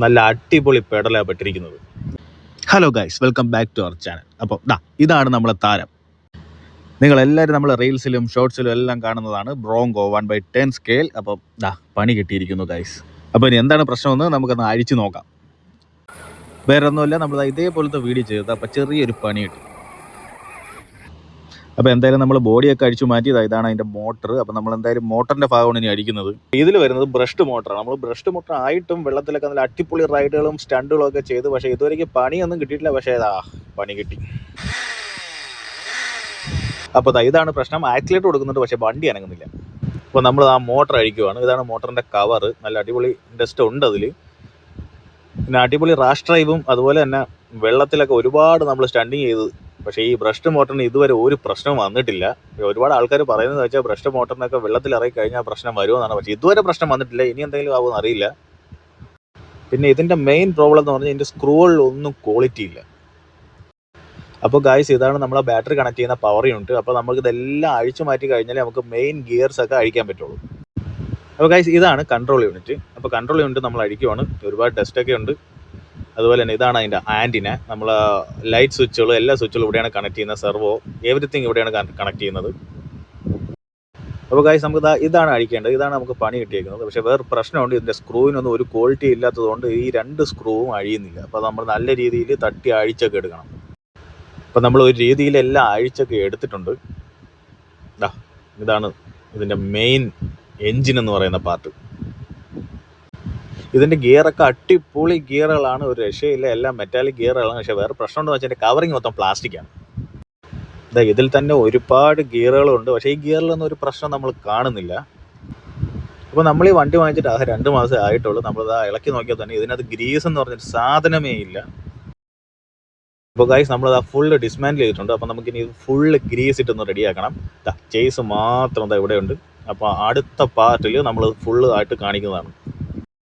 നല്ല അടിപൊളി പെഡലാണ് പെട്ടിരിക്കുന്നത്. Hello guys, welcome back to our channel. അപ്പോൾ ഇതാണ് നമ്മളെ താരം. നിങ്ങളെല്ലാവരും നമ്മൾ റീൽസിലും ഷോർട്സിലും എല്ലാം കാണുന്നതാണ് ബ്രോങ്കോ 1/10 സ്കെയിൽ. അപ്പോൾ പണി കിട്ടിയിരിക്കുന്നു ഗൈസ്. അപ്പോൾ ഇനി എന്താണ് പ്രശ്നമെന്ന് നമുക്കൊന്ന് അഴിച്ചു നോക്കാം. വേറെ ഒന്നുമില്ല, നമ്മൾ ഇതേപോലത്തെ വീഡിയോ ചെയ്തത്. അപ്പോൾ ചെറിയൊരു പണി കിട്ടി. അപ്പോൾ എന്തായാലും നമ്മൾ ബോഡിയൊക്കെ അടിച്ചു മാറ്റി. ഇതാണ് അതിൻ്റെ മോട്ടർ. അപ്പോൾ നമ്മൾ എന്തായാലും മോട്ടറിൻ്റെ ഭാഗമാണ് ഇനി അടിക്കുന്നത്. ഇതിൽ വരുന്നത് ബ്രഷ്ഡ് മോട്ടറാണ്. നമ്മൾ ബ്രഷ്ഡ് മോട്ടർ ആയിട്ടും വെള്ളത്തിലൊക്കെ നല്ല അടിപൊളി റൈഡുകളും സ്റ്റണ്ടുകളും ഒക്കെ ചെയ്തു. പക്ഷേ ഇതുവരെയ്ക്ക് പണിയൊന്നും കിട്ടിയിട്ടില്ല. പക്ഷേ പണി കിട്ടി. അപ്പോൾ ഇതാണ് പ്രശ്നം. ആക്സിലേറ്റർ കൊടുക്കുന്നുണ്ട്, പക്ഷേ വണ്ടി അനങ്ങുന്നില്ല. അപ്പോൾ നമ്മൾ മോട്ടർ അഴിക്കുവാണ്. ഇതാണ് മോട്ടറിൻ്റെ കവർ. നല്ല അടിപൊളി ഡസ്റ്റ് ഉണ്ട് അതിൽ. പിന്നെ അടിപൊളി റാഷ് ഡ്രൈവും അതുപോലെ തന്നെ വെള്ളത്തിലൊക്കെ ഒരുപാട് നമ്മൾ സ്റ്റണ്ടിങ് ചെയ്ത്. പക്ഷേ ഈ ബ്രഷ്ഡ് മോട്ടറിന് ഇതുവരെ ഒരു പ്രശ്നവും വന്നിട്ടില്ല. ഒരുപാട് ആൾക്കാർ പറയുന്നത് വെച്ചാൽ ബ്രഷ്ഡ് മോട്ടറിനൊക്കെ വെള്ളത്തിൽ ഇറങ്ങി കഴിഞ്ഞാൽ പ്രശ്നം വരുമെന്നാണ്. പക്ഷേ ഇതുവരെ പ്രശ്നം വന്നിട്ടില്ല. ഇനി എന്തെങ്കിലും ആവുമെന്ന് അറിയില്ല. പിന്നെ ഇതിൻ്റെ മെയിൻ പ്രോബ്ലം എന്ന് പറഞ്ഞാൽ ഇതിൻ്റെ സ്ക്രൂകളിലൊന്നും ക്വാളിറ്റി ഇല്ല. അപ്പോൾ ഗായ്സ്, ഇതാണ് നമ്മളെ ബാറ്ററി കണക്ട് ചെയ്യുന്ന പവർ യൂണിറ്റ്. അപ്പോൾ നമുക്ക് ഇതെല്ലാം അഴിച്ചു മാറ്റി കഴിഞ്ഞാൽ നമുക്ക് മെയിൻ ഗിയർസ് ഒക്കെ അഴിക്കാൻ പറ്റുള്ളൂ. അപ്പോൾ ഗായ്സ്, ഇതാണ് കൺട്രോൾ യൂണിറ്റ്. അപ്പോൾ കൺട്രോൾ യൂണിറ്റ് നമ്മൾ അഴിക്കുവാണ്. ഒരുപാട് ടെസ്റ്റൊക്കെ ഉണ്ട്. അതുപോലെ തന്നെ ഇതാണ് അതിൻ്റെ ആൻറ്റിന. നമ്മൾ ലൈറ്റ് സ്വിച്ചുകൾ, എല്ലാ സ്വിച്ചുകളും ഇവിടെയാണ് കണക്ട് ചെയ്യുന്നത്. സെർവോ എവരിത്തിങ് ഇവിടെയാണ് കണക്ട് ചെയ്യുന്നത്. അപ്പോൾ ഗായ്സ്, നമുക്ക് ഇതാണ് അഴിക്കേണ്ടത്. ഇതാണ് നമുക്ക് പണി കിട്ടിയിരിക്കുന്നത്. പക്ഷേ വേറെ പ്രശ്നമുണ്ട്. ഇതിൻ്റെ സ്ക്രൂവിനൊന്നും ഒരു ക്വാളിറ്റി ഇല്ലാത്തതുകൊണ്ട് ഈ 2 സ്ക്രൂവും അഴിയുന്നില്ല. അപ്പോൾ നമ്മൾ നല്ല രീതിയിൽ തട്ടി അഴിച്ചൊക്കെ എടുക്കണം. അപ്പോൾ നമ്മൾ ഒരു രീതിയിലെല്ലാം അഴിച്ചൊക്കെ എടുത്തിട്ടുണ്ട്. ഇതാണ് ഇതിൻ്റെ മെയിൻ എൻജിൻ എന്ന് പറയുന്ന പാർട്ട്. ഇതിൻ്റെ ഗിയറൊക്കെ അടിപൊളി ഗിയറുകളാണ്, ഒരു രക്ഷയില്ല. എല്ലാം മെറ്റാലിക് ഗിയറുകളാണ്. പക്ഷേ വേറെ പ്രശ്നം ഉണ്ടെന്ന് വെച്ചാൽ കവറിങ് മൊത്തം പ്ലാസ്റ്റിക്കാണ്. ഇതിൽ തന്നെ ഒരുപാട് ഗിയറുകളുണ്ട്. പക്ഷേ ഈ ഗിയറിലൊന്നും ഒരു പ്രശ്നം നമ്മൾ കാണുന്നില്ല. അപ്പോൾ നമ്മൾ ഈ വണ്ടി വാങ്ങിച്ചിട്ട് 2 മാസം ആയിട്ടുള്ളൂ. നമ്മൾ ഇളക്കി നോക്കിയാൽ തന്നെ ഇതിനകത്ത് ഗ്രീസ് എന്ന് പറഞ്ഞൊരു സാധനമേ ഇല്ല. അപ്പോൾ ഗൈസ്, നമ്മൾ ഫുള്ള് ഡിസ്മാൻഡിൽ ചെയ്തിട്ടുണ്ട്. അപ്പോൾ നമുക്കിനി ഇത് ഫുള്ള് ഗ്രീസ് ഇട്ടൊന്ന് റെഡിയാക്കണം. ചേസ് മാത്രം ഇവിടെയുണ്ട്. അപ്പോൾ അടുത്ത പാർട്ടിൽ നമ്മൾ ഫുള്ള് ആയിട്ട് കാണിക്കുന്നതാണ്.